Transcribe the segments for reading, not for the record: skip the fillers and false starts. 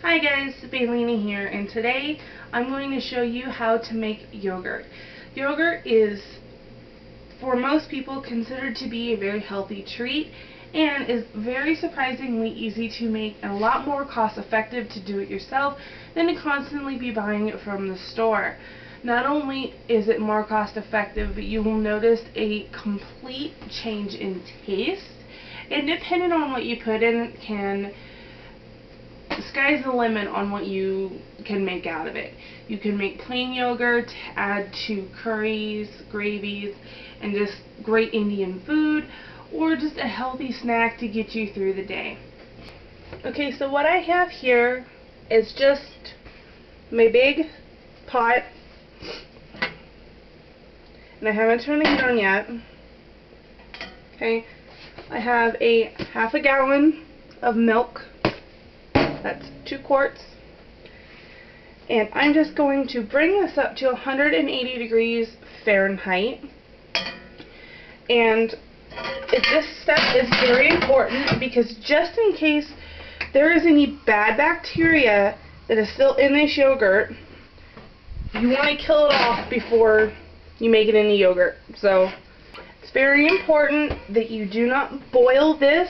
Hi guys, Faylina here, and today I'm going to show you how to make yogurt. Yogurt is, for most people, considered to be a very healthy treat and is very surprisingly easy to make and a lot more cost effective to do it yourself than to constantly be buying it from the store. Not only is it more cost effective, but you will notice a complete change in taste, and depending on what you put in it, the sky's the limit on what you can make out of it. You can make plain yogurt, add to curries, gravies, and just great Indian food, or just a healthy snack to get you through the day. Okay, so what I have here is just my big pot, and I haven't turned the heat on yet. Okay, I have a half a gallon of milk. That's 2 quarts. And I'm just going to bring this up to 180 degrees Fahrenheit. And this step is very important because just in case there is any bad bacteria that is still in this yogurt, you want to kill it off before you make it into yogurt. So it's very important that you do not boil this.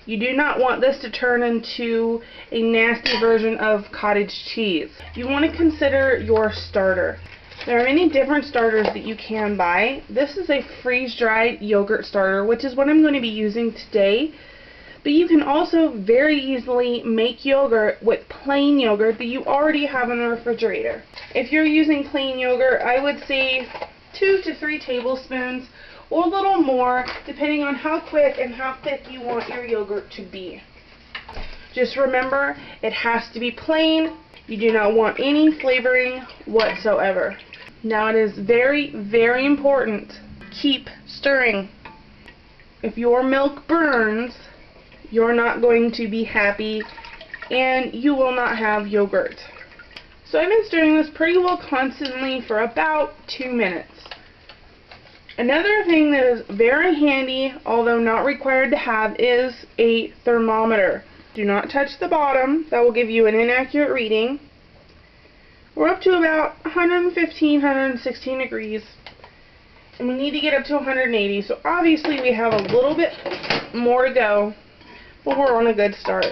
You do not want this to turn into a nasty version of cottage cheese. You want to consider your starter. There are many different starters that you can buy. This is a freeze-dried yogurt starter, which is what I'm going to be using today. But you can also very easily make yogurt with plain yogurt that you already have in the refrigerator. If you're using plain yogurt, I would say 2 to 3 tablespoons, or a little more, depending on how quick and how thick you want your yogurt to be. Just remember, it has to be plain. You do not want any flavoring whatsoever. Now it is very, very important. Keep stirring. If your milk burns, you're not going to be happy and you will not have yogurt. So I've been stirring this pretty well constantly for about 2 minutes. Another thing that is very handy, although not required to have, is a thermometer. Do not touch the bottom. That will give you an inaccurate reading. We're up to about 115, 116 degrees. And we need to get up to 180. So obviously we have a little bit more to go, but we're on a good start.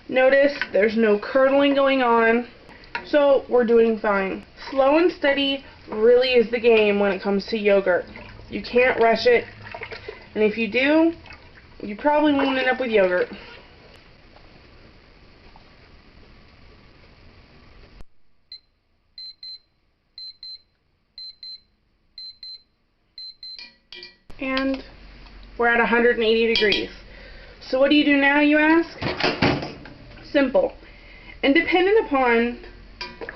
Notice there's no curdling going on, so we're doing fine. Slow and steady really is the game when it comes to yogurt. You can't rush it, and if you do, you probably won't end up with yogurt. And we're at 180 degrees. So what do you do now, you ask? Simple. And depending upon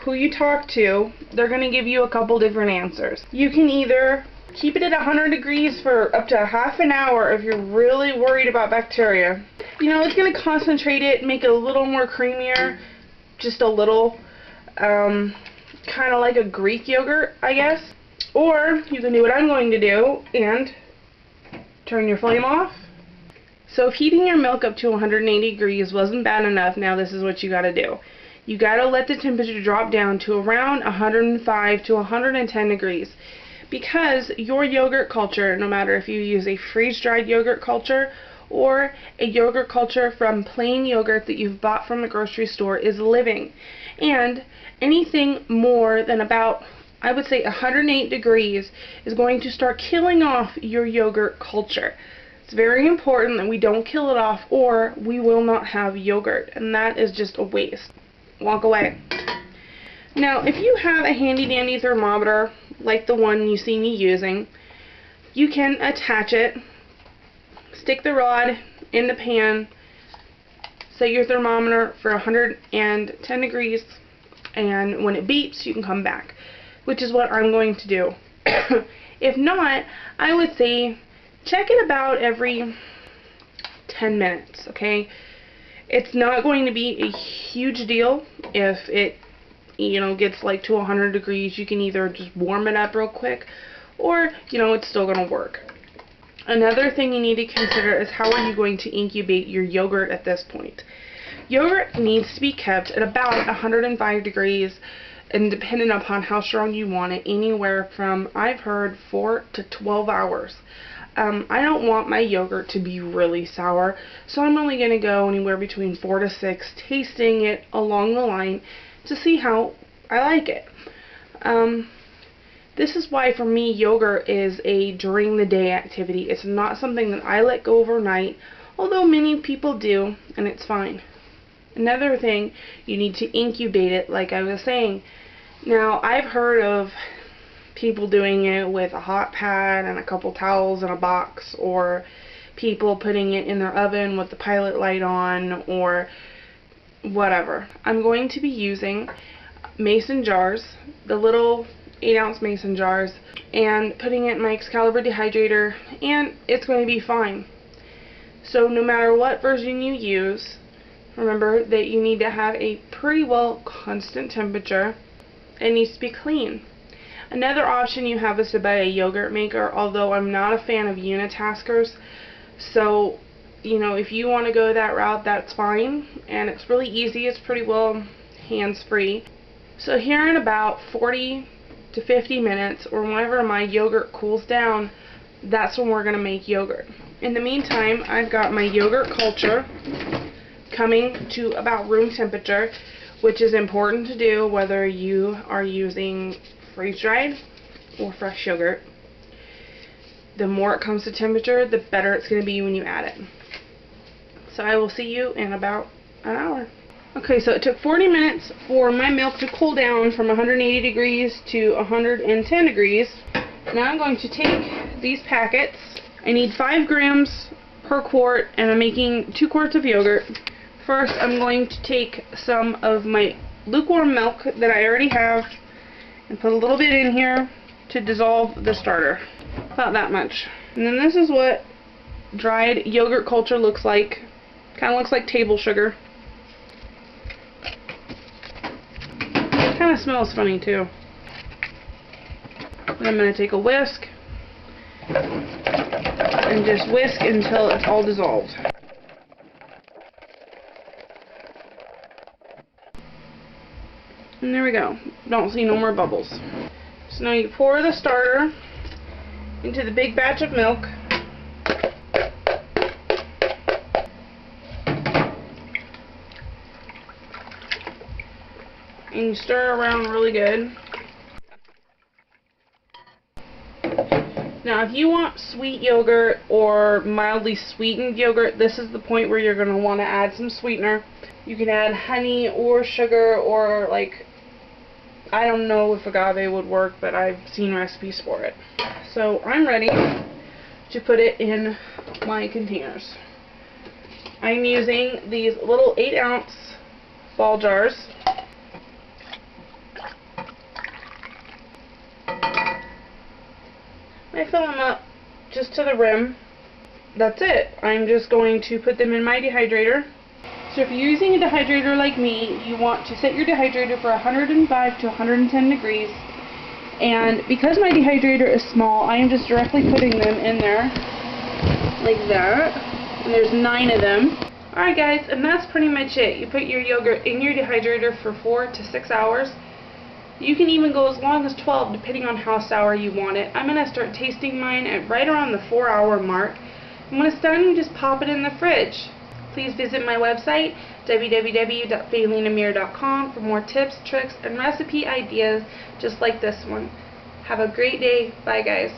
who you talk to, they're going to give you a couple different answers. You can either keep it at 100 degrees for up to half an hour if you're really worried about bacteria. You know, it's going to concentrate it, make it a little more creamier, just a little, kind of like a Greek yogurt, I guess. Or you can do what I'm going to do and turn your flame off. So if heating your milk up to 180 degrees wasn't bad enough, now this is what you got to do. You got to let the temperature drop down to around 105 to 110 degrees, because your yogurt culture, no matter if you use a freeze-dried yogurt culture or a yogurt culture from plain yogurt that you've bought from the grocery store, is living. And anything more than about, I would say, 108 degrees is going to start killing off your yogurt culture. It's very important that we don't kill it off, or we will not have yogurt, and that is just a waste. Walk away. Now, if you have a handy-dandy thermometer like the one you see me using, you can attach it, stick the rod in the pan, set your thermometer for 110 degrees, and when it beeps, you can come back, which is what I'm going to do. If not, I would say check it about every 10 minutes, okay? It's not going to be a huge deal if it, gets like to 100 degrees. You can either just warm it up real quick, or, it's still going to work. Another thing you need to consider is how are you going to incubate your yogurt at this point. Yogurt needs to be kept at about 105 degrees, and depending upon how strong you want it, anywhere from, I've heard, 4 to 12 hours. I don't want my yogurt to be really sour, so I'm only going to go anywhere between 4 to 6, tasting it along the line to see how I like it. This is why for me yogurt is a during the day activity. It's not something that I let go overnight, although many people do, and it's fine. Another thing, you need to incubate it like I was saying. Now, I've heard of people doing it with a hot pad and a couple towels in a box, or people putting it in their oven with the pilot light on, or whatever. I'm going to be using mason jars, the little 8-ounce mason jars, and putting it in my Excalibur dehydrator, and it's going to be fine. So no matter what version you use, remember that you need to have a pretty well constant temperature. It needs to be clean. Another option you have is to buy a yogurt maker, although I'm not a fan of unitaskers. So, you know, if you want to go that route, that's fine. And it's really easy. It's pretty well hands-free. So here in about 40 to 50 minutes, or whenever my yogurt cools down, that's when we're going to make yogurt. In the meantime, I've got my yogurt culture coming to about room temperature, which is important to do whether you are using freeze-dried or fresh yogurt. The more it comes to temperature, the better it's going to be when you add it. So I will see you in about an hour. Okay, so it took 40 minutes for my milk to cool down from 180 degrees to 110 degrees. Now I'm going to take these packets. I need 5 grams per quart, and I'm making 2 quarts of yogurt. First, I'm going to take some of my lukewarm milk that I already have and put a little bit in here to dissolve the starter. About that much. And then this is what dried yogurt culture looks like. Kind of looks like table sugar. Kind of smells funny too. And I'm going to take a whisk and just whisk until it's all dissolved. And there we go. Don't see no more bubbles. So now you pour the starter into the big batch of milk. And you stir around really good. Now if you want sweet yogurt or mildly sweetened yogurt, this is the point where you're going to want to add some sweetener. You can add honey or sugar, or like, I don't know if agave would work, but I've seen recipes for it. So I'm ready to put it in my containers. I'm using these little 8-ounce ball jars. I fill them up just to the rim. That's it. I'm just going to put them in my dehydrator. So if you're using a dehydrator like me, you want to set your dehydrator for 105 to 110 degrees. And because my dehydrator is small, I am just directly putting them in there like that. And there's 9 of them. Alright guys, and that's pretty much it. You put your yogurt in your dehydrator for 4 to 6 hours. You can even go as long as 12 depending on how sour you want it. I'm going to start tasting mine at right around the 4-hour mark. And when it's done, you just pop it in the fridge. Please visit my website, www.faylinameir.com, for more tips, tricks, and recipe ideas just like this one. Have a great day. Bye guys.